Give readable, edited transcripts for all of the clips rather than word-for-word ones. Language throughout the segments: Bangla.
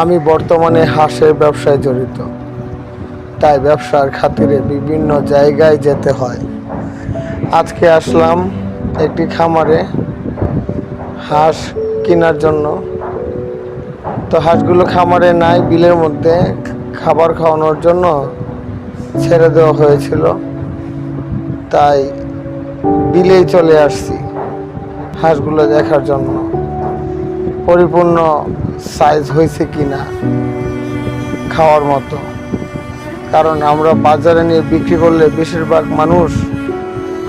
আমি বর্তমানে হাঁসের ব্যবসায় জড়িত, তাই ব্যবসার খাতিরে বিভিন্ন জায়গায় যেতে হয়। আজকে আসলাম একটি খামারে হাঁস কেনার জন্য। তো হাঁসগুলো খামারে নাই, বিলের মধ্যে খাবার খাওয়ানোর জন্য ছেড়ে দেওয়া হয়েছিল, তাই বিলেই চলে আসছি হাঁসগুলো দেখার জন্য পরিপূর্ণ সাইজ হয়েছে কিনা খাওয়ার মতো। কারণ আমরা বাজারে নিয়ে বিক্রি করলে বেশিরভাগ মানুষ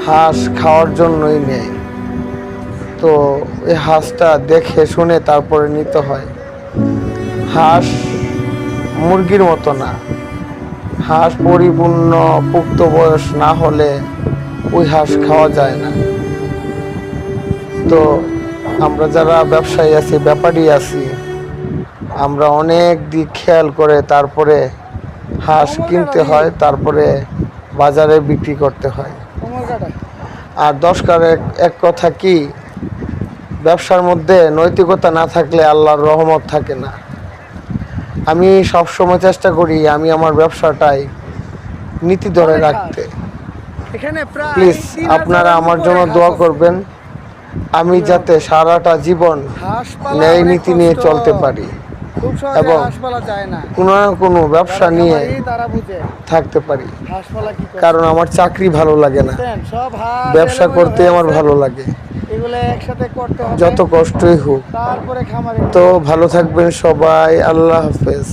হাঁস খাওয়ার জন্যই নেয়। তো এই হাঁসটা দেখে শুনে তারপরে নিতে হয়। হাঁস মুরগির মতো না, হাঁস পরিপূর্ণ পুক্ত বয়স না হলে ওই হাঁস খাওয়া যায় না। তো আমরা যারা ব্যবসায়ী আছি, ব্যাপারী আছি, আমরা অনেক দিক খেয়াল করে তারপরে হাঁস কিনতে হয়, তারপরে বাজারে বিক্রি করতে হয়। আর দরকার এক কথা কি, ব্যবসার মধ্যে নৈতিকতা না থাকলে আল্লাহর রহমত থাকে না। আমি সবসময় চেষ্টা করি আমি আমার ব্যবসাটাই নীতি ধরে রাখতে। প্লিজ আপনারা আমার জন্য দোয়া করবেন, আমি যাতে সারাটা জীবন ন্যায় নীতি নিয়ে চলতে পারি এবং কোনো না কোনো ব্যবসা নিয়ে থাকতে পারি। কারণ আমার চাকরি ভালো লাগে না, ব্যবসা করতে আমার ভালো লাগে, যত কষ্টই হোক। তো ভালো থাকবেন সবাই, আল্লাহ হাফেজ।